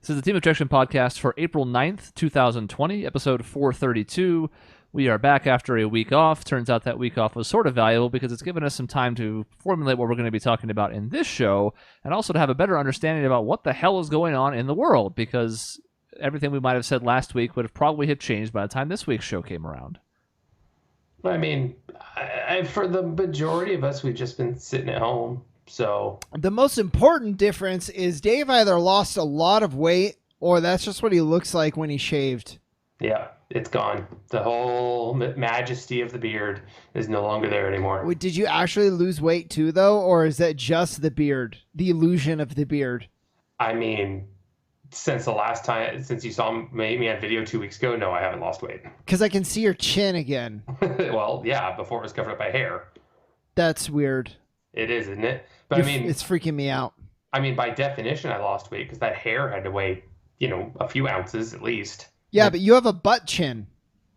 This is the Team Objection podcast for April 9th, 2020, episode 432. We are back after a week off. Turns out that week off was sort of valuable because it's given us some time to formulate what we're going to be talking about in this show and also to have a better understanding about what the hell is going on in the world, because everything we might have said last week would have probably have changed by the time this week's show came around. I mean, for the majority of us, we've just been sitting at home. So the most important difference is Dave either lost a lot of weight or that's just what he looks like when he shaved. Yeah, it's gone. The whole majesty of the beard is no longer there anymore. Wait, did you actually lose weight too, though? Or is that just the beard, the illusion of the beard? I mean, since you saw me on video 2 weeks ago, no, I haven't lost weight. Because I can see your chin again. Well, yeah, before it was covered up by hair. That's weird. It is, isn't it? But I mean, it's freaking me out. I mean, by definition, I lost weight because that hair had to weigh, a few ounces at least. Yeah, but you have a butt chin.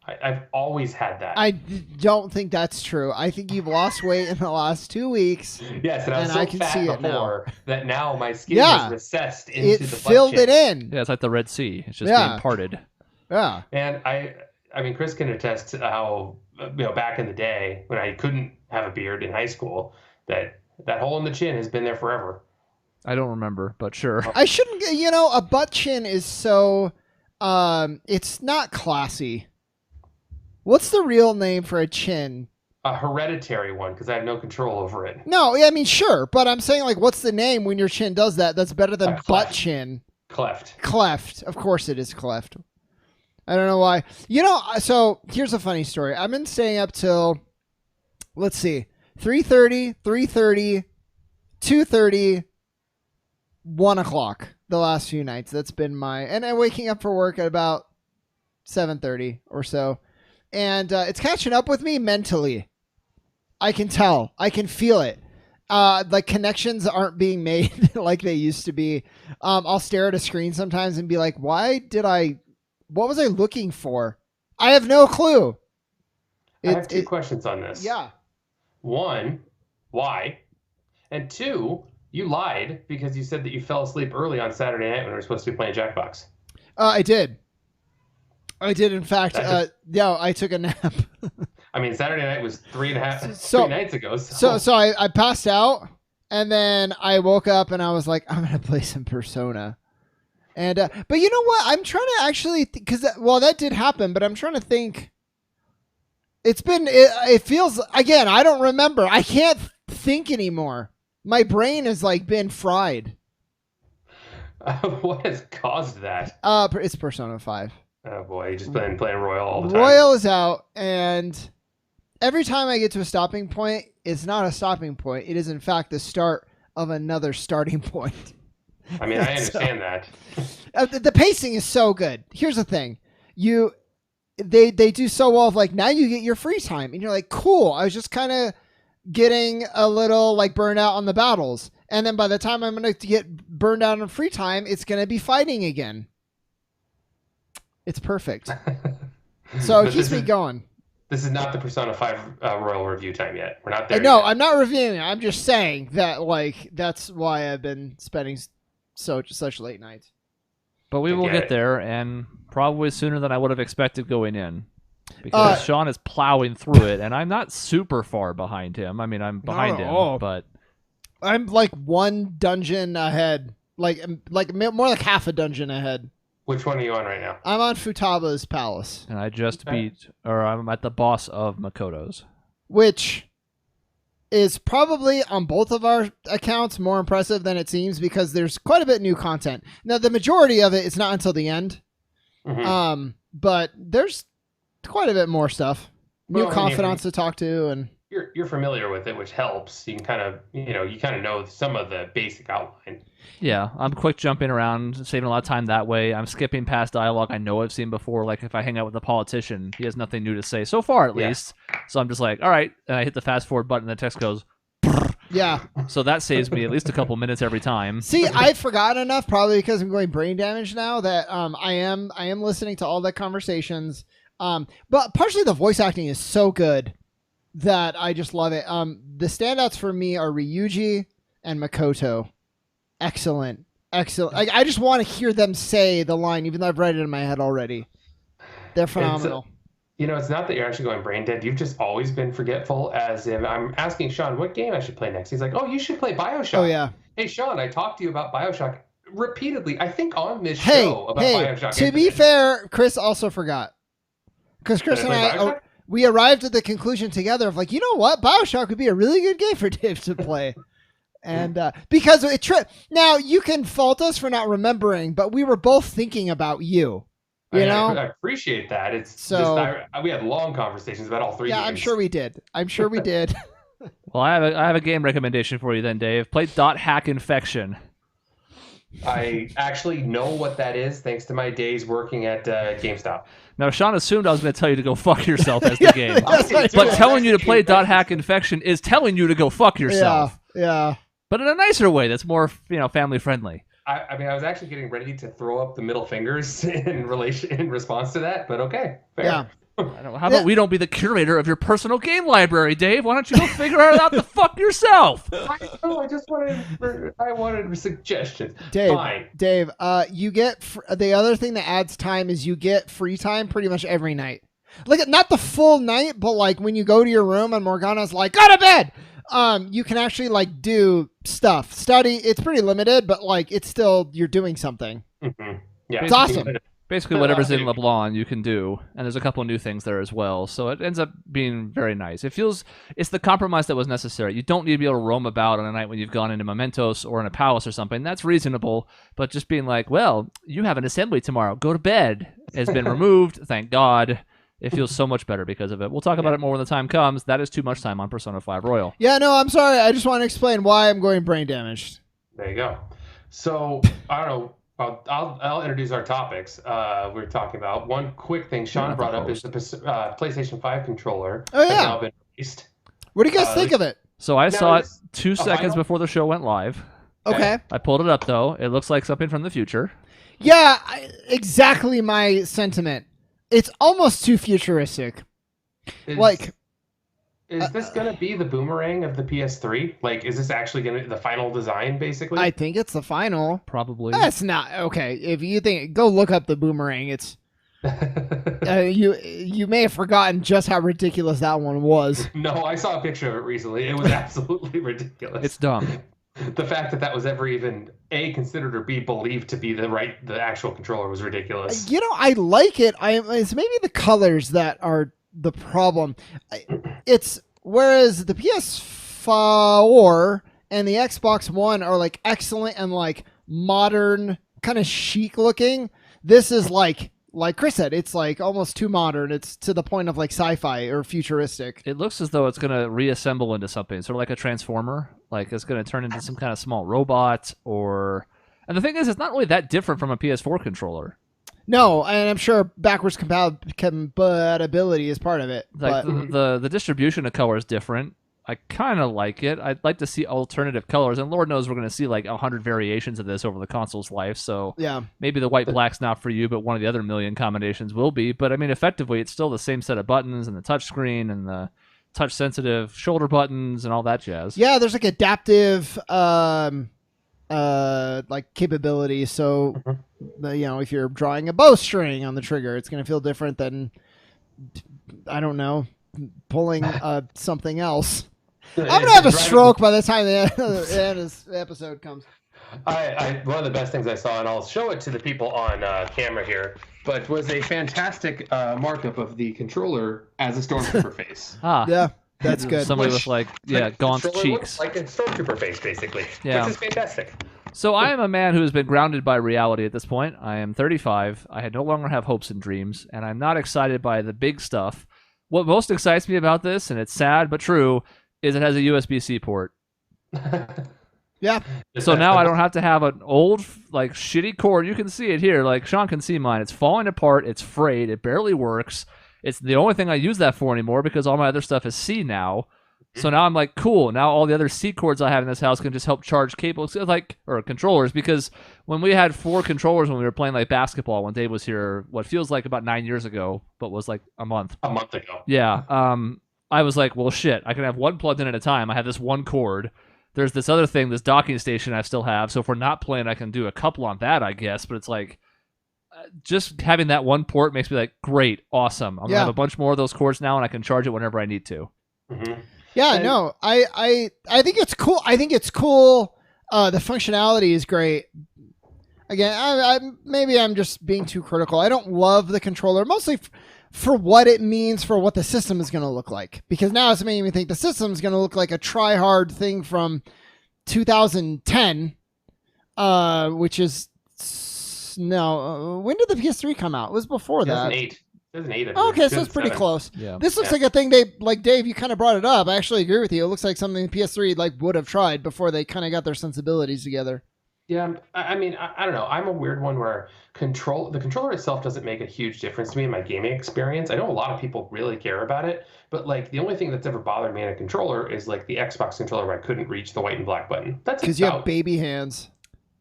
I've always had that. I don't think that's true. I think you've lost weight in the last 2 weeks. Yes, and I can see it before that now my skin is recessed into the butt filled chin. it in. Yeah, it's like the Red Sea. It's just being parted. Yeah. And I mean, Chris can attest to how, back in the day when I couldn't have a beard in high school, that hole in the chin has been there forever. I don't remember, but sure. I shouldn't, a butt chin is so, it's not classy. What's the real name for a chin? A hereditary one, because I have no control over it. No, I mean, sure, but I'm saying, what's the name when your chin does that? That's better than butt chin. Cleft. Cleft. Of course it is cleft. I don't know why. So here's a funny story. I've been staying up till, let's see, 3:30, 2:30, 1 o'clock the last few nights. That's been and I'm waking up for work at about 7:30 or so. And it's catching up with me mentally. I can tell. I can feel it. Connections aren't being made like they used to be. I'll stare at a screen sometimes and be like, what was I looking for? I have no clue. I have two questions on this. Yeah. One, why? And two, you lied because you said that you fell asleep early on Saturday night when we were supposed to be playing Jackbox. I did. In fact. I took a nap. I mean, Saturday night was three nights ago. So I passed out, and then I woke up and I was like, I'm gonna play some Persona. And but you know what? I'm trying to actually that did happen, but I'm trying to think. It feels, again, I don't remember. I can't think anymore. My brain has been fried. What has caused that? It's Persona 5. Oh boy, you just been playing Royal all the time. Royal is out, and every time I get to a stopping point, it's not a stopping point. It is in fact the start of another starting point. I mean, I understand that. The pacing is so good. Here's the thing. They do so well of now you get your free time and you're like, cool. I was just kind of getting a little burned out on the battles. And then by the time I'm going to get burned out on free time, it's going to be fighting again. It's perfect. So it keeps me going. This is not the Persona 5 Royal review time yet. We're not there No, yet. I'm not reviewing it. I'm just saying that that's why I've been spending such late nights. But we will get there, and probably sooner than I would have expected going in. Because Shaun is plowing through it, and I'm not super far behind him. I mean, I'm behind him, but... I'm one dungeon ahead. More like half a dungeon ahead. Which one are you on right now? I'm on Futaba's palace. And I just I'm at the boss of Makoto's. Which is probably on both of our accounts more impressive than it seems because there's quite a bit of new content. Now, the majority of it is not until the end. Mm-hmm. But there's quite a bit more stuff. New confidants to talk to, and you're familiar with it, which helps. You can kind of know some of the basic outline. Yeah, I'm quick jumping around, saving a lot of time that way. I'm skipping past dialogue I know I've seen before. Like if I hang out with a politician, he has nothing new to say so far, at least. So I'm just like, all right, and I hit the fast forward button, and the text goes. Yeah. So that saves me at least a couple minutes every time. See, I've forgotten enough, probably because I'm going brain damage now, that I am listening to all the conversations. But partially the voice acting is so good that I just love it. The standouts for me are Ryuji and Makoto. Excellent. excellent. I just want to hear them say the line, even though I've read it in my head already. They're phenomenal. It's not that you're actually going brain dead. You've just always been forgetful. As if I'm asking Shaun what game I should play next. He's like, "Oh, you should play BioShock." Oh yeah. Hey Shaun, I talked to you about BioShock repeatedly. I think on this show about BioShock. To be fair, Chris also forgot. Because Chris and I, we arrived at the conclusion together of like, you know what, BioShock would be a really good game for Dave to play. And because it now you can fault us for not remembering, but we were both thinking about you. You know, I appreciate that. It's so just we had long conversations about all three. Yeah, games. I'm sure we did. Well, I have a game recommendation for you then, Dave. Play .hack Infection. I actually know what that is thanks to my days working at GameStop. Now, Shaun assumed I was going to tell you to go fuck yourself as the game. But telling you to play .hack Infection is telling you to go fuck yourself. Yeah. But in a nicer way that's more, family friendly. I mean, I was actually getting ready to throw up the middle fingers in response to that, but okay. Fair. Yeah. How about we don't be the curator of your personal game library, Dave? Why don't you go figure it out the fuck yourself? I just wanted suggestions. Dave, Fine. Dave, you get the other thing that adds time is you get free time pretty much every night. Like not the full night, but like when you go to your room and Morgana's like, go to bed. You can actually like do stuff, study. It's pretty limited, but like it's still you're doing something. Mm-hmm. Yeah, it's awesome. Basically, whatever's in LeBlanc, you can do, and there's a couple of new things there as well. So it ends up being very nice. It's the compromise that was necessary. You don't need to be able to roam about on a night when you've gone into Mementos or in a palace or something. That's reasonable, but just being like, well, you have an assembly tomorrow. Go to bed. Has been removed. Thank God. It feels so much better because of it. We'll talk about it more when the time comes. That is too much time on Persona 5 Royal. Yeah, no, I'm sorry. I just want to explain why I'm going brain damaged. There you go. So I don't know. I'll introduce our topics we're talking about. One quick thing Shaun brought up is the PlayStation 5 controller. Oh, yeah. Has now been released. What do you guys think of it? So I saw it 2 seconds before the show went live. Okay. I pulled it up, though. It looks like something from the future. Yeah, exactly my sentiment. It's almost too futuristic. Is this going to be the boomerang of the PS3? Like, is this actually going to be the final design, basically? I think it's the final. Probably. That's not okay. If you think, go look up the boomerang. It's you may have forgotten just how ridiculous that one was. No, I saw a picture of it recently. It was absolutely ridiculous. It's dumb. The fact that was ever even A, considered, or B, believed to be the actual controller was ridiculous. I like it. It's maybe the colors that are the problem. It's whereas the PS4 and the Xbox One are like excellent and like modern, kind of chic looking. This is like Chris said, it's like almost too modern. It's to the point of like sci-fi or futuristic. It looks as though it's going to reassemble into something, sort of like a transformer. Like it's going to turn into some kind of small robot or... And the thing is, it's not really that different from a PS4 controller. No, and I'm sure backwards compatibility is part of it. Like but... the distribution of color is different. I kind of like it. I'd like to see alternative colors, and Lord knows we're going to see like 100 variations of this over the console's life. So yeah, maybe the white black's not for you, but one of the other million combinations will be. But I mean, effectively, it's still the same set of buttons and the touch screen and the touch-sensitive shoulder buttons and all that jazz. Yeah, there's like adaptive like capability. So if you're drawing a bowstring on the trigger, it's going to feel different than I don't know, pulling something else. I'm gonna have a stroke by the time the end of this episode comes. One of the best things I saw, and I'll show it to the people on camera here, but was a fantastic markup of the controller as a stormtrooper face. Yeah, that's good. Somebody with gaunt cheeks, like a stormtrooper face, basically. Yeah, which is fantastic. So I am a man who has been grounded by reality at this point. I am 35. I no longer have hopes and dreams, and I'm not excited by the big stuff. What most excites me about this, and it's sad but true, is it has a USB-C port. Yeah. So now I don't have to have an old, like, shitty cord. You can see it here. Like, Shaun can see mine. It's falling apart. It's frayed. It barely works. It's the only thing I use that for anymore because all my other stuff is C now. So now I'm like, cool. Now all the other C cords I have in this house can just help charge cables, or controllers. Because when we had 4 controllers when we were playing like basketball, when Dave was here, what feels like about 9 years ago, but was like a month. A month ago. Yeah. I was like, well, shit. I can have one plugged in at a time. I have this one cord. there's this other thing, this docking station I still have. So if we're not playing, I can do a couple on that, I guess. But it's like, just having that one port makes me like, great, awesome. I'm gonna have a bunch more of those cords now, and I can charge it whenever I need to. Mm-hmm. Yeah, no, I think it's cool. I think it's cool. The functionality is great. Again, maybe I'm just being too critical. I don't love the controller, mostly for what it means for what the system is going to look like. Because now it's making me think the system is going to look like a try-hard thing from 2010, which is when did the PS3 come out? It was before that. 2008. Okay, so it's pretty close. Yeah. This looks like a thing they like. Dave, you kind of brought it up. I actually agree with you. It looks like something PS3 like would have tried before they kind of got their sensibilities together. Yeah, I mean, I don't know. I'm a weird one where the controller itself doesn't make a huge difference to me in my gaming experience. I know a lot of people really care about it, but like the only thing that's ever bothered me in a controller is like the Xbox controller where I couldn't reach the white and black button. That's because you have baby hands.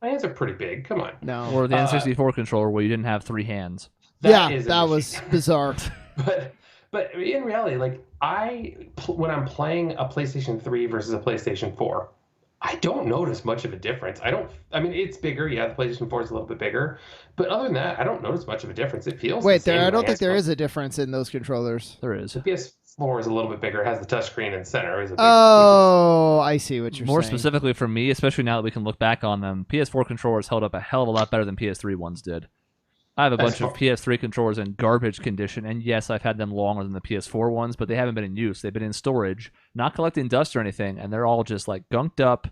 My hands are pretty big. Come on. No. Or the N64 controller where you didn't have 3 hands. That was bizarre. But in reality, like when I'm playing a PlayStation 3 versus a PlayStation 4, I don't notice much of a difference. I mean, it's bigger. Yeah, the PlayStation 4 is a little bit bigger. But other than that, I don't notice much of a difference. It feels I don't think there is a difference in those controllers. There is. The PS4 is a little bit bigger. It has the touchscreen in center. I see what you're saying. More specifically for me, especially now that we can look back on them, PS4 controllers held up a hell of a lot better than PS3 ones did. I have a bunch of PS3 controllers in garbage condition, and yes, I've had them longer than the PS4 ones, but they haven't been in use. They've been in storage, not collecting dust or anything, and they're all just like gunked up,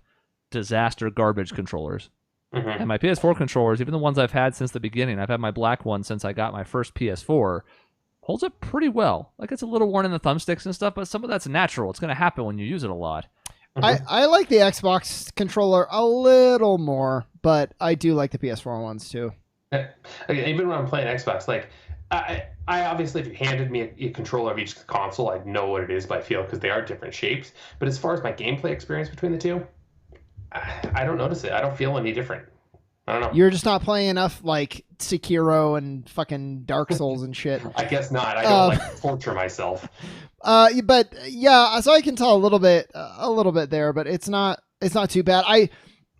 disaster garbage controllers. Mm-hmm. And my PS4 controllers, even the ones I've had since the beginning, I've had my black one since I got my first PS4, holds up pretty well. Like, it's a little worn in the thumbsticks and stuff, but some of that's natural. It's going to happen when you use it a lot. Mm-hmm. I like the Xbox controller a little more, but I do like the PS4 ones too. Even when I'm playing Xbox, like I obviously, if you handed me a controller of each console, I'd know what it is by feel because they are different shapes. But as far as my gameplay experience between the two, I don't notice it. I don't feel any different. I don't know. You're just not playing enough like Sekiro and fucking Dark Souls and shit. I guess not. I don't like torture myself. But yeah, so I can tell a little bit there, but it's not too bad.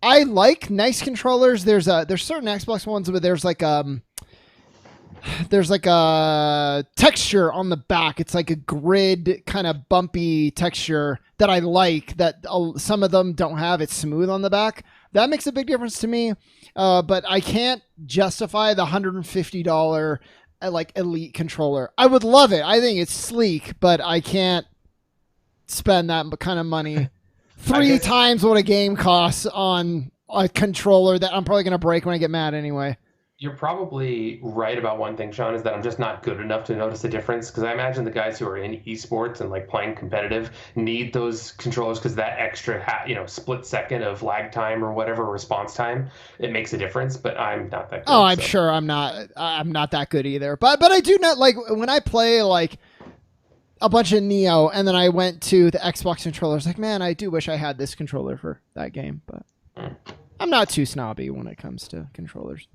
I like nice controllers. There's certain Xbox ones where there's like a texture on the back. It's like a grid kind of bumpy texture that I like that some of them don't have. It's smooth on the back. That makes a big difference to me. But I can't justify the $150 like elite controller. I would love it. I think it's sleek, but I can't spend that kind of money. 3 times what a game costs on a controller that I'm probably going to break when I get mad anyway. You're probably right about one thing, Shaun, is that I'm just not good enough to notice the difference. Because I imagine the guys who are in esports and like playing competitive need those controllers because that extra split second of lag time or whatever response time, it makes a difference. But I'm not that good. Oh, I'm sure I'm not that good either. But I do not like when I play like a bunch of Neo and then I went to the Xbox controllers. Like, man, I do wish I had this controller for that game. But I'm not too snobby when it comes to controllers.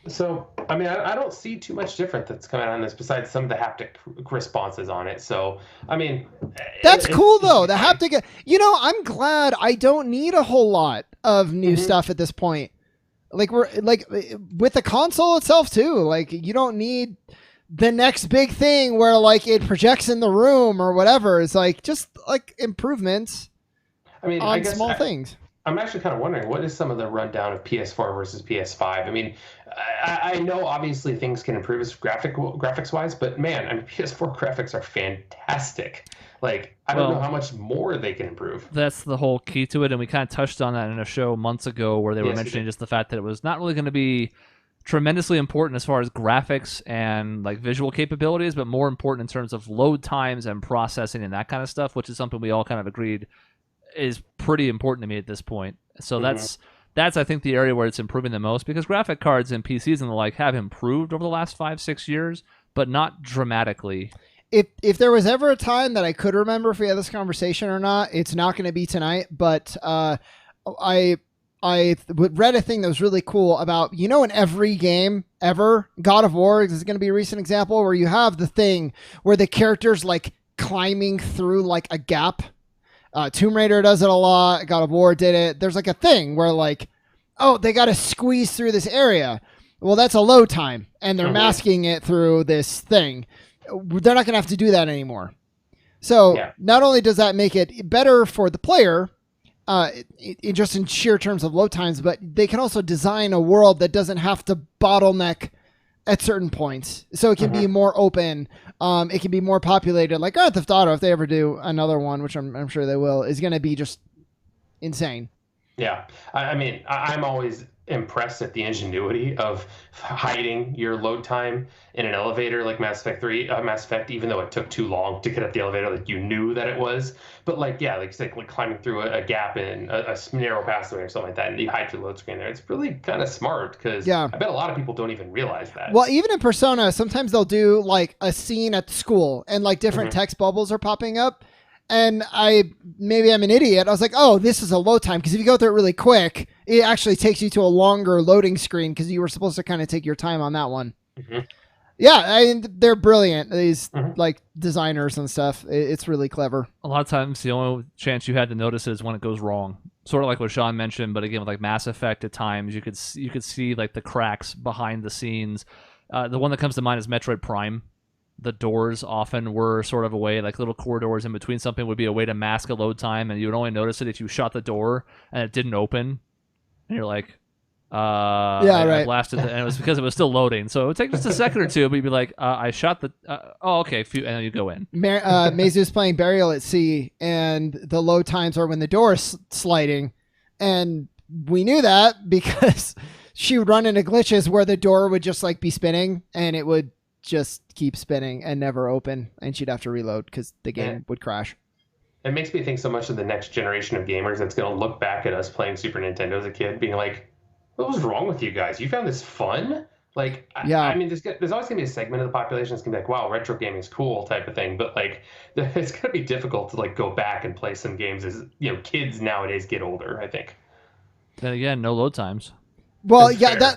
So, I mean, I don't see too much different that's coming on this besides some of the haptic responses on it. So, I mean, that's cool though. The haptic, I'm glad I don't need a whole lot of new stuff at this point. Like we're like with the console itself too. Like you don't need the next big thing where like it projects in the room or whatever. It's like just like improvements. I mean, on small things. I'm actually kind of wondering, what is some of the rundown of PS4 versus PS5? I mean, I know obviously things can improve as graphics-wise, but man, I mean, PS4 graphics are fantastic. Like, I don't know how much more they can improve. That's the whole key to it, and we kind of touched on that in a show months ago where they were mentioning just the fact that it was not really going to be tremendously important as far as graphics and like visual capabilities, but more important in terms of load times and processing and that kind of stuff, which is something we all kind of agreed is pretty important to me at this point. So that's I think the area where it's improving the most, because graphic cards and PCs and the like have improved over the last 5-6 years, but not dramatically. If there was ever a time that I could remember if we had this conversation or not, it's not going to be tonight. But I read a thing that was really cool about, in every game ever, God of War is going to be a recent example where you have the thing where the character's like climbing through like a gap. Tomb Raider does it a lot. God of War did it. There's like a thing where like, oh, they got to squeeze through this area. Well, that's a load time, and they're masking it through this thing. They're not going to have to do that anymore. So not only does that make it better for the player, just in sheer terms of load times, but they can also design a world that doesn't have to bottleneck at certain points. So it can be more open. It can be more populated. Like Grand Theft Auto, if they ever do another one, which I'm sure they will, is going to be just insane. Yeah. I mean, I'm always impressed at the ingenuity of hiding your load time in an elevator like Mass Effect, even though it took too long to get up the elevator, like you knew that it was. But like, yeah, like climbing through a gap in a narrow passageway or something like that, and you hide your load screen there. It's really kind of smart because I bet a lot of people don't even realize that. Well, even in Persona, sometimes they'll do like a scene at school and like different text bubbles are popping up. And maybe I'm an idiot. I was like, oh, this is a load time. Because if you go through it really quick, it actually takes you to a longer loading screen because you were supposed to kind of take your time on that one. Yeah, they're brilliant. These like designers and stuff. It's really clever. A lot of times, the only chance you had to notice is when it goes wrong. Sort of like what Shaun mentioned, but again, with like Mass Effect, at times you could see like the cracks behind the scenes. The one that comes to mind is Metroid Prime. The doors often were sort of a way, like little corridors in between something would be a way to mask a load time, and you would only notice it if you shut the door and it didn't open. And you're like, I blasted it, and it was because it was still loading. So it would take just a second or two, but you'd be like, I shot the, okay, and then you go in. Maizu's playing Burial at Sea, and the load times are when the door is sliding, and we knew that because she would run into glitches where the door would just like be spinning, and it would just keep spinning and never open, and she'd have to reload because the game would crash. It makes me think so much of the next generation of gamers that's going to look back at us playing Super Nintendo as a kid being like, what was wrong with you guys? You found this fun? Like, I mean, there's always going to be a segment of the population that's going to be like, wow, retro gaming is cool type of thing. But like, it's going to be difficult to like go back and play some games as, kids nowadays get older, I think. Then again, no load times. Well,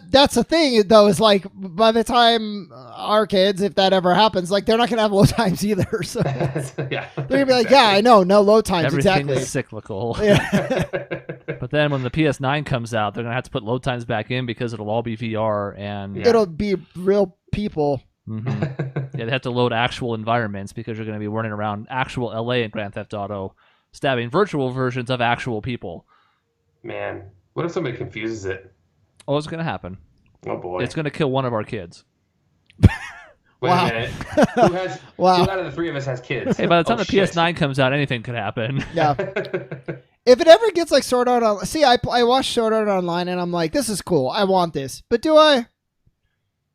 that's the thing, though, is like by the time our kids, if that ever happens, like they're not going to have load times either. So they're going to be like, I know, no load times. Everything is cyclical. Yeah. But then when the PS9 comes out, they're going to have to put load times back in because it'll all be VR and it'll be real people. They have to load actual environments because you're going to be running around actual LA in Grand Theft Auto, stabbing virtual versions of actual people. Man, what if somebody confuses it? Oh, it's going to happen. Oh, boy. It's going to kill one of our kids. Wait a minute. Who out of the three of us has kids? Hey, by the time the PS9 comes out, anything could happen. Yeah. If it ever gets like Sword Art Online... See, I watched Sword Art Online, and I'm like, this is cool. I want this. But do I?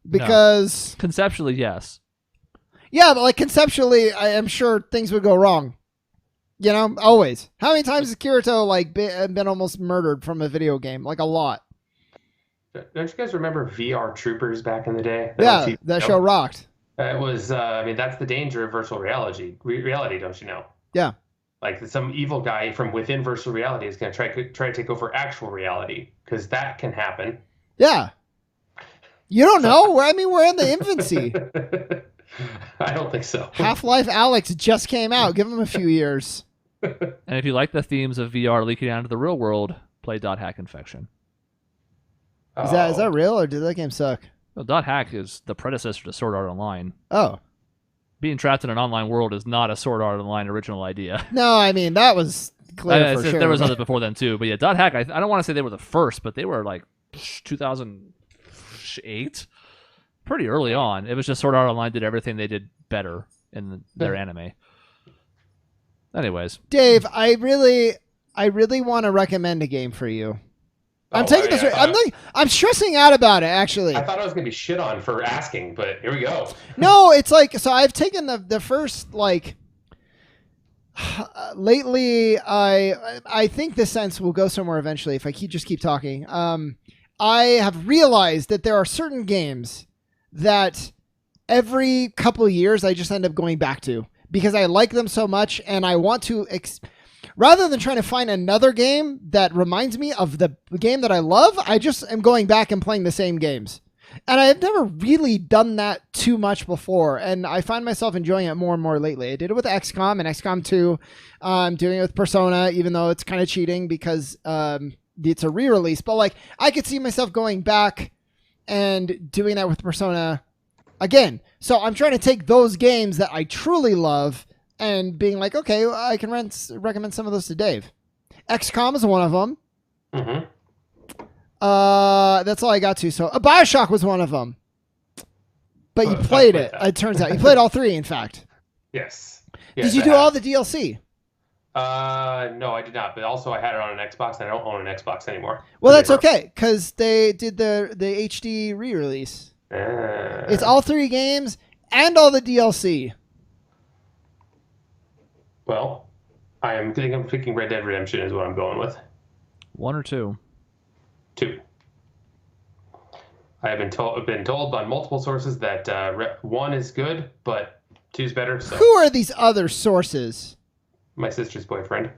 Because... No. Conceptually, yes. Yeah, but like conceptually, I am sure things would go wrong. Always. How many times has Kirito like been almost murdered from a video game? Like a lot. Don't you guys remember VR Troopers back in the day? That show rocked. It was, that's the danger of virtual reality, don't you know? Yeah. Like some evil guy from within virtual reality is going to try to take over actual reality because that can happen. Yeah. You don't know. I mean, we're in the infancy. I don't think so. Half-Life Alyx just came out. Give him a few years. And if you like the themes of VR leaking out into the real world, play .hack Infection. Is that real, or did that game suck? Well, .hack is the predecessor to Sword Art Online. Oh. Being trapped in an online world is not a Sword Art Online original idea. No, I mean, that was clear for sure. There was others before then, too. But yeah, .hack, I don't want to say they were the first, but they were like 2008. Pretty early on. It was just Sword Art Online did everything they did better in their anime. Anyways. Dave, I really want to recommend a game for you. I'm taking this. I'm stressing out about it. Actually, I thought I was gonna be shit on for asking, but here we go. No, it's like so. I've taken the first like. Lately, I think this sense will go somewhere eventually if I keep talking. I have realized that there are certain games that every couple of years I just end up going back to because I like them so much and I want to. Rather than trying to find another game that reminds me of the game that I love, I just am going back and playing the same games. And I've never really done that too much before, and I find myself enjoying it more and more lately. I did it with XCOM and XCOM 2. I'm doing it with Persona, even though it's kind of cheating because it's a re-release. But like, I could see myself going back and doing that with Persona again. So I'm trying to take those games that I truly love and being like, okay, I can recommend some of those to Dave. XCOM is one of them. Mm-hmm. That's all I got to. So BioShock was one of them. But you played it. It turns out you played all three. In fact, yes. Did you do all the DLC? No, I did not. But also, I had it on an Xbox, and I don't own an Xbox anymore. Well, that's okay because they did the HD re-release. It's all three games and all the DLC. Well, I'm picking Red Dead Redemption is what I'm going with. 1 or 2? 2. I have been told by multiple sources that 1 is good, but 2 is better. So. Who are these other sources? My sister's boyfriend.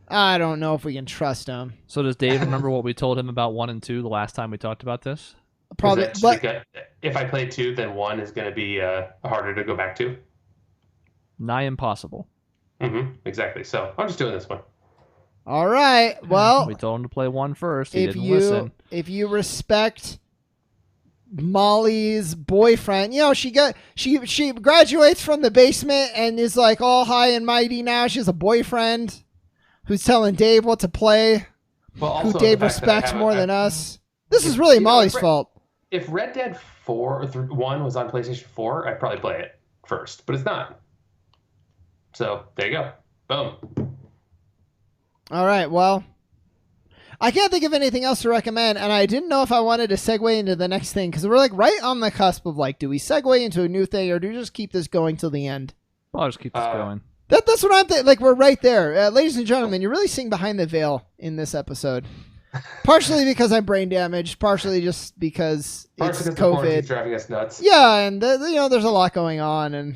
I don't know if we can trust him. So does Dave remember what we told him about 1 and 2 the last time we talked about this? Probably. But if I play 2, then 1 is going to be harder to go back to. Nigh impossible. Exactly. So I'm just doing this one. All right. Well, we told him to play 1 first. He didn't listen. If you respect Molly's boyfriend, she graduates from the basement and is like all high and mighty now. She has a boyfriend who's telling Dave what to play, who Dave respects more than us. This is really Molly's fault. If Red Dead 1 was on PlayStation 4, I'd probably play it first, but it's not. So there you go. Boom. All right. Well, I can't think of anything else to recommend, and I didn't know if I wanted to segue into the next thing because we're like right on the cusp of like, do we segue into a new thing or do we just keep this going till the end? I'll just keep this going. That's what I'm thinking. Like, we're right there. Ladies and gentlemen, you're really seeing behind the veil in this episode. Partially because I'm brain damaged, partially just because it's COVID. It's driving us nuts. Yeah, and there's a lot going on, and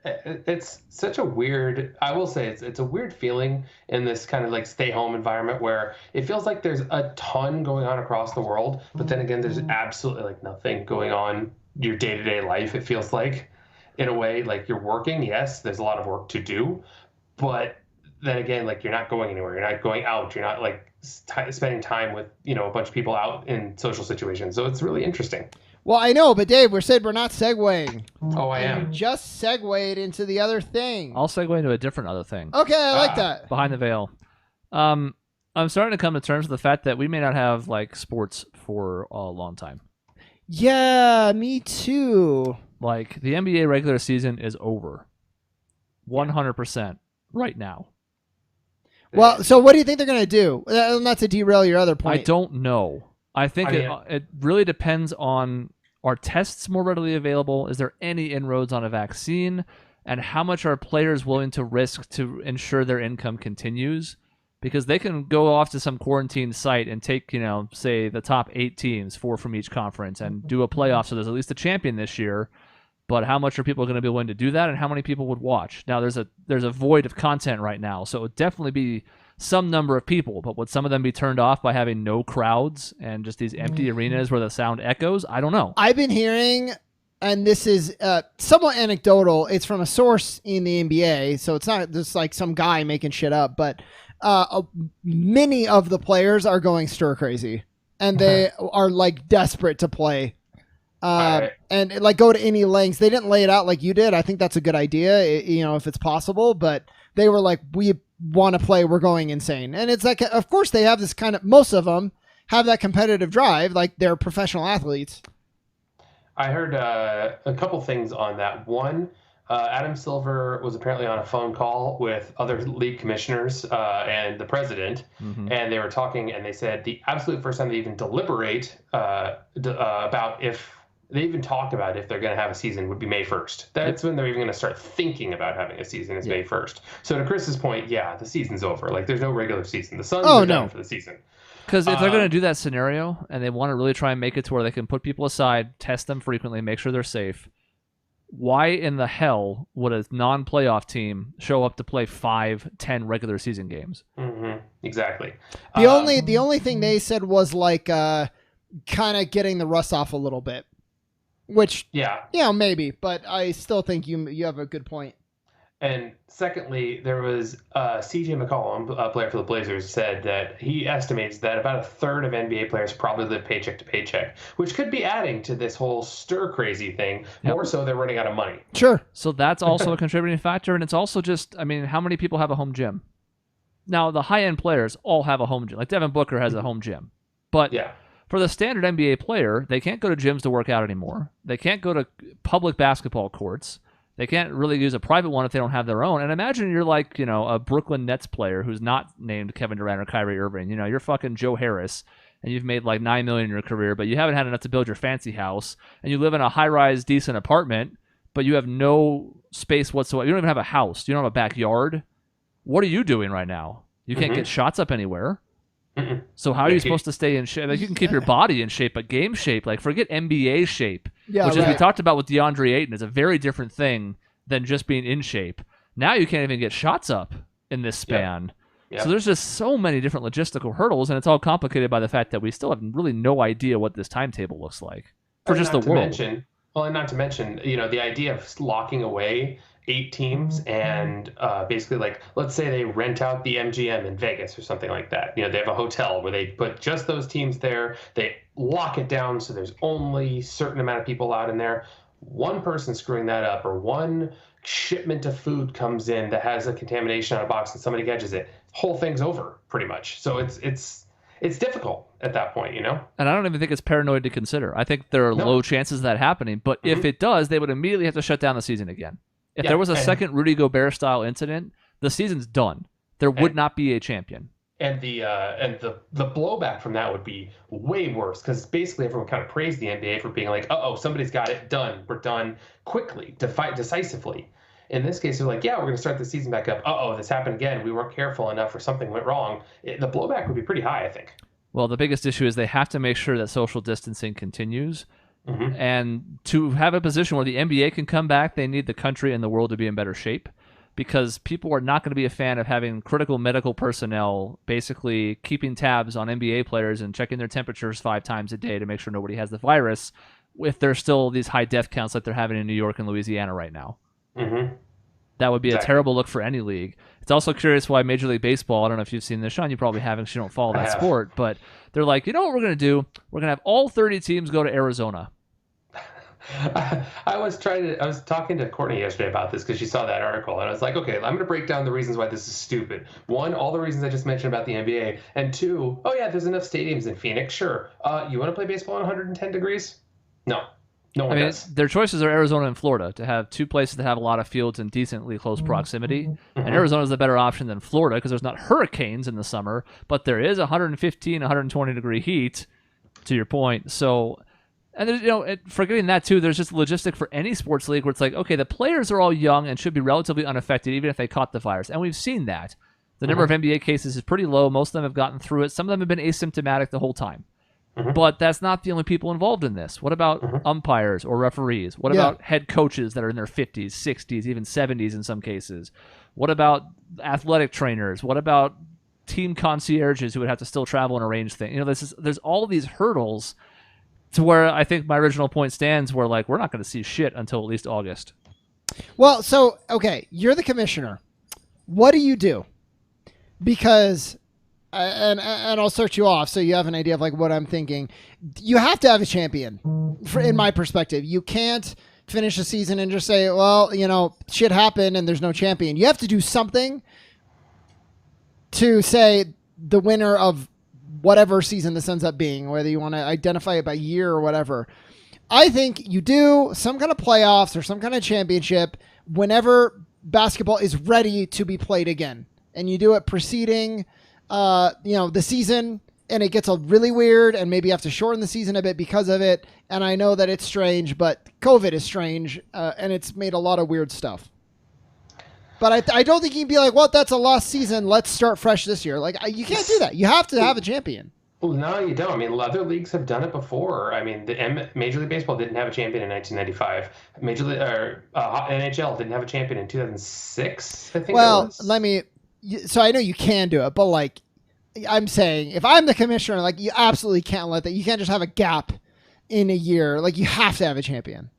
it's such a weird. I will say it's a weird feeling in this kind of like stay home environment where it feels like there's a ton going on across the world, but then again, there's absolutely like nothing going on your day to day life. It feels like, in a way, like you're working. Yes, there's a lot of work to do, but then again, like you're not going anywhere. You're not going out. You're not like spending time with a bunch of people out in social situations. So it's really interesting. Well, I know, but Dave, we're not segueing. Oh, I am. You just segued into the other thing. I'll segue into a different other thing. Okay, I like that. Behind the veil. I'm starting to come to terms with the fact that we may not have like sports for a long time. Yeah, me too. Like the NBA regular season is over. 100% right now. Well, so what do you think they're going to do? Not to derail your other point. I don't know. I think it really depends on, are tests more readily available? Is there any inroads on a vaccine? And how much are players willing to risk to ensure their income continues? Because they can go off to some quarantine site and take, say the top 8 teams, 4 from each conference, and do a playoff so there's at least a champion this year. But how much are people going to be willing to do that, and how many people would watch? Now, there's a void of content right now, so it would definitely be some number of people, but would some of them be turned off by having no crowds and just these empty arenas where the sound echoes? I don't know. I've been hearing, and this is somewhat anecdotal, it's from a source in the NBA, so it's not just like some guy making shit up, but many of the players are going stir crazy, and they are like desperate to play. And like go to any lengths. They didn't lay it out like you did. I think that's a good idea, if it's possible, but they were like, we want to play, we're going insane. And it's like, of course they have this kind of, most of them have that competitive drive, like they're professional athletes. I heard a couple things on that. One, Adam Silver was apparently on a phone call with other league commissioners and the president, and they were talking, and they said the absolute first time they even deliberate about if they even talk about if they're going to have a season would be May 1st. That's when they're even going to start thinking about having a season is May 1st. So to Chris's point, yeah, the season's over. Like there's no regular season. The Suns are done for the season. Because if they're going to do that scenario and they want to really try and make it to where they can put people aside, test them frequently, make sure they're safe, why in the hell would a non-playoff team show up to play 5-10 regular season games? Exactly. The only thing they said was like kind of getting the rust off a little bit. Which, maybe, but I still think you have a good point. And secondly, there was C.J. McCollum, a player for the Blazers, said that he estimates that about a third of NBA players probably live paycheck to paycheck, which could be adding to this whole stir crazy thing. More so, they're running out of money. Sure. So that's also a contributing factor, and it's also just, I mean, how many people have a home gym? Now, the high-end players all have a home gym. Like Devin Booker has a home gym. But for the standard NBA player, they can't go to gyms to work out anymore. They can't go to public basketball courts. They can't really use a private one if they don't have their own. And imagine you're like, a Brooklyn Nets player who's not named Kevin Durant or Kyrie Irving. You're fucking Joe Harris, and you've made like $9 million in your career, but you haven't had enough to build your fancy house, and you live in a high-rise, decent apartment, but you have no space whatsoever. You don't even have a house. You don't have a backyard. What are you doing right now? You can't get shots up anywhere. So how are you supposed to stay in shape? Like, you can keep your body in shape, but game shape, like forget NBA shape, which as we talked about with DeAndre Ayton, is a very different thing than just being in shape. Now you can't even get shots up in this span. So there's just so many different logistical hurdles, and it's all complicated by the fact that we still have really no idea what this timetable looks like for just the world. And not to mention, the idea of locking away 8 teams and basically, like, let's say they rent out the MGM in Vegas or something like that. They have a hotel where they put just those teams there. They lock it down so there's only a certain amount of people out in there. One person screwing that up, or one shipment of food comes in that has a contamination on a box and somebody catches it, whole thing's over pretty much. So it's difficult at that point, And I don't even think it's paranoid to consider. I think there are low chances of that happening, but if it does, they would immediately have to shut down the season again. If there was a second Rudy Gobert style incident, the season's done. There would not be a champion. And the blowback from that would be way worse, because basically everyone kind of praised the NBA for being like, somebody's got it done. We're done quickly, decisively. In this case, they're like, we're going to start the season back up. This happened again. We weren't careful enough, or something went wrong. The blowback would be pretty high, I think. Well, the biggest issue is they have to make sure that social distancing continues. And to have a position where the NBA can come back, they need the country and the world to be in better shape, because people are not going to be a fan of having critical medical personnel basically keeping tabs on NBA players and checking their temperatures 5 times a day to make sure nobody has the virus if there's still these high death counts like they're having in New York and Louisiana right now. That would be a terrible look for any league. It's also curious why Major League Baseball, I don't know if you've seen this, Shaun, you probably haven't because you don't follow that sport, but they're like, what we're going to do? We're going to have all 30 teams go to Arizona. I was talking to Courtney yesterday about this because she saw that article, and I was like, okay, I'm going to break down the reasons why this is stupid. 1, all the reasons I just mentioned about the NBA, and 2, there's enough stadiums in Phoenix. Sure. You want to play baseball at 110 degrees? No. No one does. Their choices are Arizona and Florida to have 2 places that have a lot of fields in decently close proximity. And Arizona is a better option than Florida because there's not hurricanes in the summer, but there is 115, 120 degree heat, to your point. So, and there's, forgetting that too, there's just logistic for any sports league where it's like, okay, the players are all young and should be relatively unaffected even if they caught the virus. And we've seen that. The number of NBA cases is pretty low. Most of them have gotten through it. Some of them have been asymptomatic the whole time. But that's not the only people involved in this. What about umpires or referees? What about head coaches that are in their 50s, 60s, even 70s in some cases? What about athletic trainers? What about team concierges who would have to still travel and arrange things? There's all of these hurdles to where I think my original point stands where, like, we're not going to see shit until at least August. Well, so, okay, you're the commissioner. What do you do? Because... And I'll start you off so you have an idea of like what I'm thinking. You have to have a champion, in my perspective. You can't finish a season and just say, well, shit happened and there's no champion. You have to do something to say the winner of whatever season this ends up being, whether you want to identify it by year or whatever. I think you do some kind of playoffs or some kind of championship whenever basketball is ready to be played again. And you do it preceding... the season, and it gets really weird, and maybe you have to shorten the season a bit because of it. And I know that it's strange, but COVID is strange, and it's made a lot of weird stuff. But I don't think you can be like, well, that's a lost season. Let's start fresh this year. Like, you can't do that. You have to have a champion. Well, no, you don't. I mean, other leagues have done it before. I mean, Major League Baseball didn't have a champion in 1995. NHL didn't have a champion in 2006, I think. Well, so I know you can do it, but like I'm saying if I'm the commissioner, like you absolutely can't let that. You can't just have a gap in a year. Like you have to have a champion.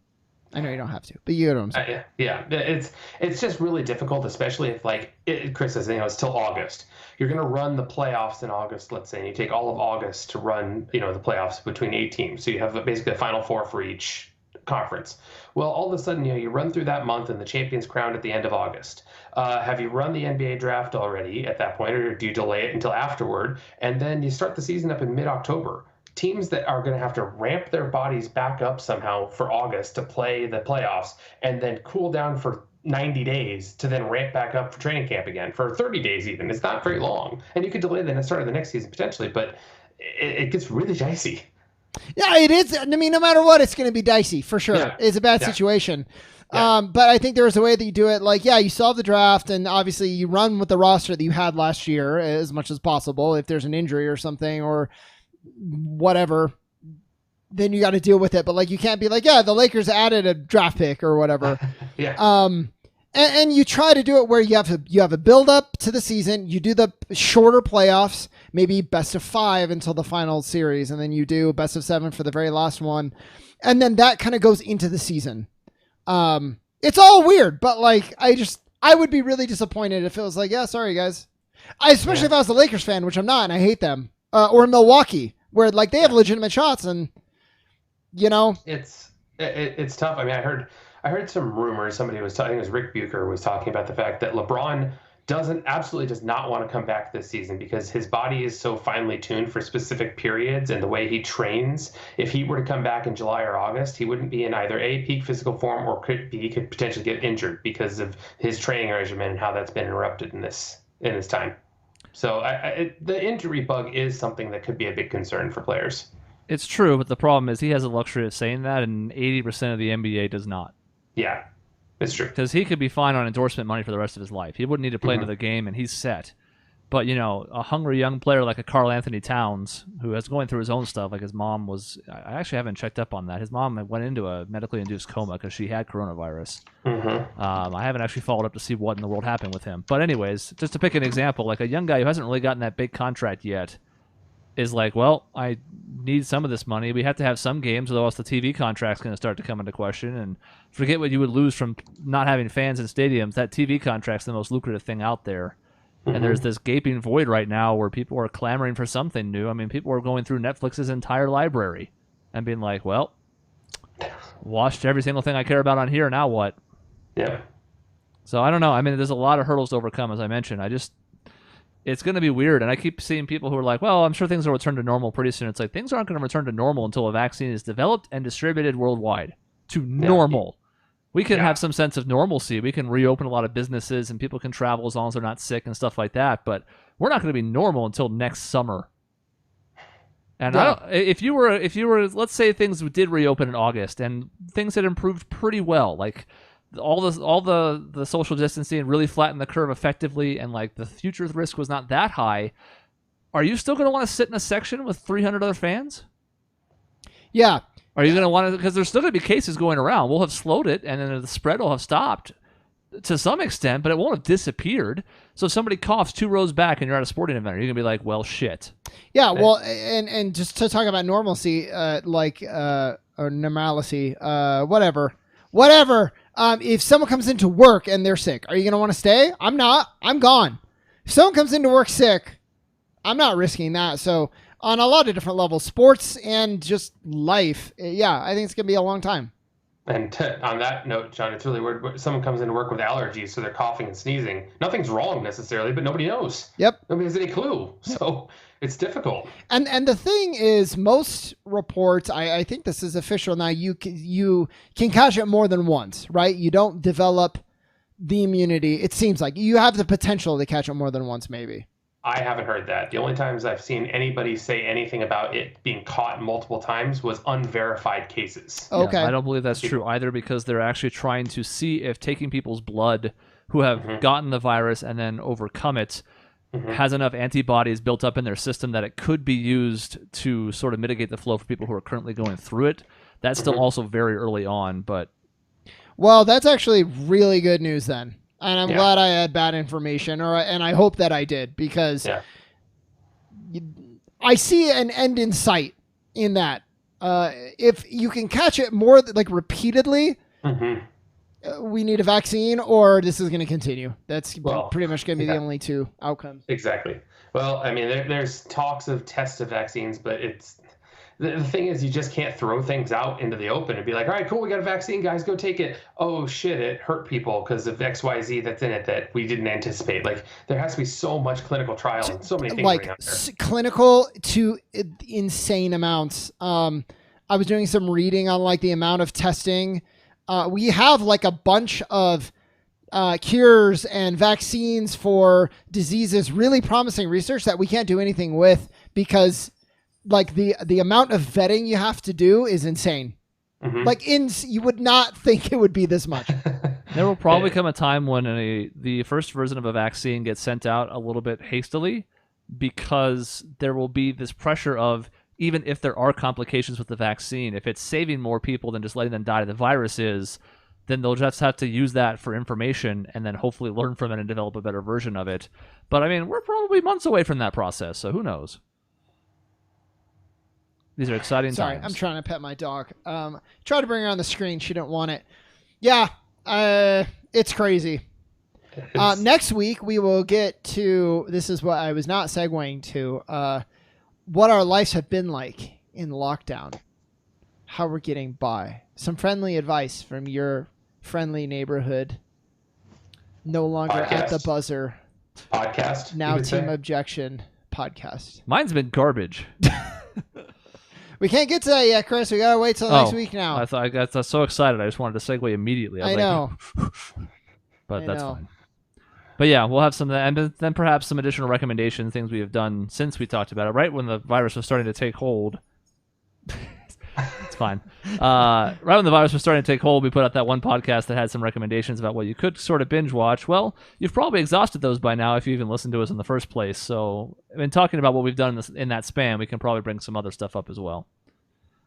I know you don't have to, but you know what I'm saying. Yeah, it's just really difficult, especially if Chris says, it's till August. You're going to run the playoffs in August, let's say, and you take all of August to run, the playoffs between 8 teams. So you have basically a Final Four for each conference. Well, all of a sudden, you run through that month and the champion's crowned at the end of August. Have you run the NBA draft already at that point, or do you delay it until afterward? And then you start the season up in mid-October. Teams that are going to have to ramp their bodies back up somehow for August to play the playoffs and then cool down for 90 days to then ramp back up for training camp again for 30 days even. It's not very long. And you could delay the start of the next season potentially, but it gets really dicey. Yeah, it is. I mean, no matter what, it's going to be dicey for sure. Yeah. It's a bad situation. Yeah. But I think there's a way that you do it. Like, yeah, you solve the draft, and obviously you run with the roster that you had last year as much as possible. If there's an injury or something or whatever, then you got to deal with it. But like, you can't be like, yeah, the Lakers added a draft pick or whatever. Yeah. And you try to do it where you have a build up to the season. You do the shorter playoffs, maybe best of 5 until the final series, and then you do best of 7 for the very last one, and then that kind of goes into the season. It's all weird, but like I would be really disappointed if it was like, yeah, sorry guys. Especially if I was a Lakers fan, which I'm not, and I hate them. Or Milwaukee, where like they have legitimate shots, and it's tough. I mean, I heard some rumors. Somebody was talking. I think it was Rick Bucher was talking about the fact that LeBron absolutely does not want to come back this season because his body is so finely tuned for specific periods and the way he trains. If he were to come back in July or August, he wouldn't be in either peak physical form or he could potentially get injured because of his training regimen and how that's been interrupted in this time. So the injury bug is something that could be a big concern for players. It's true, but the problem is he has the luxury of saying that, and 80% of the NBA does not. Yeah, it's true. Because he could be fine on endorsement money for the rest of his life. He wouldn't need to play another game, and he's set. But, a hungry young player like a Karl Anthony Towns, who is going through his own stuff, like his mom was... I actually haven't checked up on that. His mom went into a medically induced coma because she had coronavirus. I haven't actually followed up to see what in the world happened with him. But anyways, just to pick an example, like a young guy who hasn't really gotten that big contract yet is like, well, I need some of this money. We have to have some games, or else the TV contract's going to start to come into question. And forget what you would lose from not having fans in stadiums. That TV contract's the most lucrative thing out there. And there's this gaping void right now where people are clamoring for something new. I mean, people are going through Netflix's entire library and being like, well, watched every single thing I care about on here, now what? Yeah. So I don't know. I mean, there's a lot of hurdles to overcome, as I mentioned. It's going to be weird. And I keep seeing people who are like, well, I'm sure things will return to normal pretty soon. It's like, things aren't going to return to normal until a vaccine is developed and distributed worldwide to normal. We can have some sense of normalcy. We can reopen a lot of businesses and people can travel as long as they're not sick and stuff like that. But we're not going to be normal until next summer. And if you were, let's say things did reopen in August and things had improved pretty well, like all the social distancing really flattened the curve effectively, and like the future risk was not that high. Are you still going to want to sit in a section with 300 other fans? Yeah. Are you going to want to, because there's still going to be cases going around. We'll have slowed it, and then the spread will have stopped to some extent, but it won't have disappeared. So if somebody coughs 2 rows back and you're at a sporting event, you're going to be like, well, shit. Yeah, well, and just to talk about normalcy, or normalcy, whatever. If someone comes into work and they're sick, are you going to want to stay? I'm not. I'm gone. If someone comes into work sick, I'm not risking that. So on a lot of different levels, sports and just life, I think it's going to be a long time. And on that note, Shaun, it's really weird. When someone comes into work with allergies, so they're coughing and sneezing. Nothing's wrong necessarily, but nobody knows. Yep. Nobody has any clue. So it's difficult. And the thing is, most reports, I think this is official now, you can catch it more than once, right? You don't develop the immunity. It seems like you have the potential to catch it more than once, maybe. I haven't heard that. The only times I've seen anybody say anything about it being caught multiple times was unverified cases. Okay. Yeah, I don't believe that's true either, because they're actually trying to see if taking people's blood who have gotten the virus and then overcome it has enough antibodies built up in their system that it could be used to sort of mitigate the flow for people who are currently going through it. That's still also very early on, but... Well, that's actually really good news then. And I'm glad I had bad information, and I hope that I did, because I see an end in sight in that. If you can catch it more like repeatedly, we need a vaccine, or this is going to continue. That's pretty much going to be the only two outcomes. Exactly. Well, I mean, there's talks of tests of vaccines, but the thing is, you just can't throw things out into the open and be like, all right, cool, we got a vaccine, guys, go take it. Oh, shit, it hurt people because of XYZ that's in it that we didn't anticipate. Like, there has to be so much clinical trial and so many things like going on there. Clinical to insane amounts. I was doing some reading on like the amount of testing. We have like a bunch of cures and vaccines for diseases, really promising research that we can't do anything with because like the amount of vetting you have to do is insane. Like you would not think it would be this much. There will probably come a time when the first version of a vaccine gets sent out a little bit hastily because there will be this pressure of, even if there are complications with the vaccine, if it's saving more people than just letting them die to the virus is, then they'll just have to use that for information and then hopefully learn from it and develop a better version of it. But I mean, we're probably months away from that process, so who knows? These are exciting times. I'm trying to pet my dog. Tried to bring her on the screen. She didn't want it. Yeah, it's crazy. Next week, we will get to, this is what I was not segueing to, what our lives have been like in lockdown, how we're getting by. Some friendly advice from your friendly neighborhood. No longer at the buzzer. Podcast. Now Team Objection podcast. Mine's been garbage. We can't get to that yet, Chris. We gotta wait till next week now. I got so excited. I just wanted to segue immediately. I know. But that's fine. But yeah, we'll have some, and then perhaps some additional recommendations, things we have done since we talked about it, right when the virus was starting to take hold. It's fine. Right when the virus was starting to take hold, we put out that one podcast that had some recommendations about what you could sort of binge watch. Well, you've probably exhausted those by now if you even listened to us in the first place. So, in talking about what we've done in that span, we can probably bring some other stuff up as well.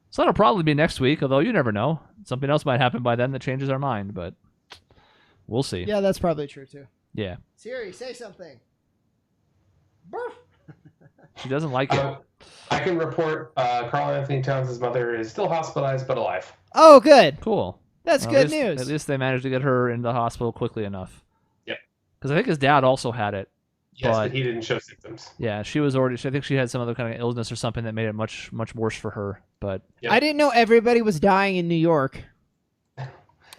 So that'll probably be next week, although you never know. Something else might happen by then that changes our mind, but we'll see. Yeah, that's probably true too. Yeah. Siri, say something. She doesn't like it. I can report Carl Anthony Towns' mother is still hospitalized but alive. Oh, good. Cool. That's good news. At least they managed to get her into the hospital quickly enough. Yep. Because I think his dad also had it. Yes, but he didn't show symptoms. Yeah, she was already. I think she had some other kind of illness or something that made it much worse for her. But yep. I didn't know everybody was dying in New York.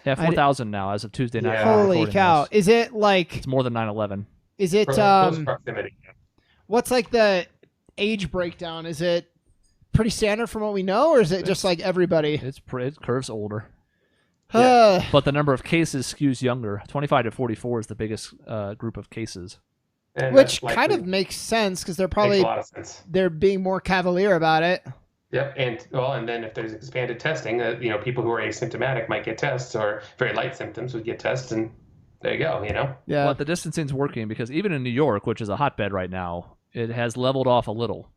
Yeah, 4,000 now as of Tuesday night. Yeah. Holy cow! This. Is it like? It's more than 9/11. Is it close proximity? What's like the age breakdown? Is it pretty standard from what we know, or is it just like everybody? It curves older. Yeah. But the number of cases skews younger. 25 to 44 is the biggest group of cases. And which kind of makes sense because they're being more cavalier about it. Yep, and then if there's expanded testing, people who are asymptomatic might get tests, or very light symptoms would get tests, and there you go. Yeah. But the distancing's working because even in New York, which is a hotbed right now, it has leveled off a little.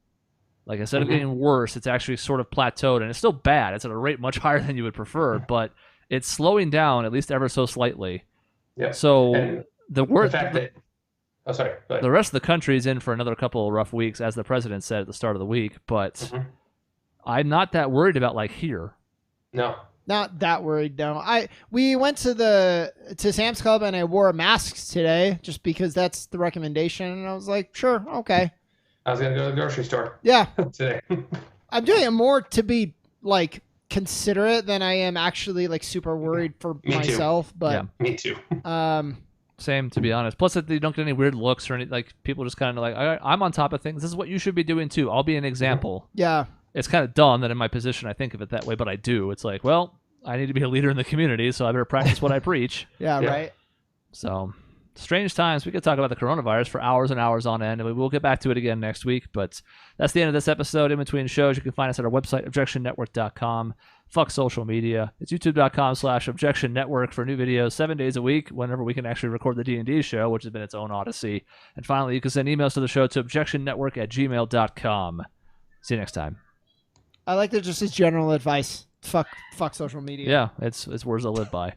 Like instead of getting worse, it's actually sort of plateaued, and it's still bad. It's at a rate much higher than you would prefer, but it's slowing down at least ever so slightly. Yeah. So and the rest of the country is in for another couple of rough weeks, as the president said at the start of the week. But I'm not that worried about like here. No, not that worried. No, we went to Sam's Club and I wore a mask today just because that's the recommendation, and I was like, sure, okay. I was gonna go to the grocery store. Yeah, today. I'm doing it more to be like considerate than I am actually like super worried for myself. Too. But yeah, me too. Same, to be honest. Plus, that you don't get any weird looks or any like people just kind of like, I'm on top of things. This is what you should be doing too. I'll be an example. Yeah. It's kind of dumb that in my position I think of it that way, but I do. It's like, well, I need to be a leader in the community, so I better practice what I preach. Yeah, right. So, strange times. We could talk about the coronavirus for hours and hours on end, and we will get back to it again next week. But that's the end of this episode. In between shows, you can find us at our website, objectionnetwork.com. Fuck social media. It's youtube.com/Objection Network for new videos 7 days a week, whenever we can actually record the D&D show, which has been its own odyssey. And finally, you can send emails to the show to objectionnetwork@gmail.com. See you next time. I like that just as general advice. Fuck social media. Yeah, it's words I live by.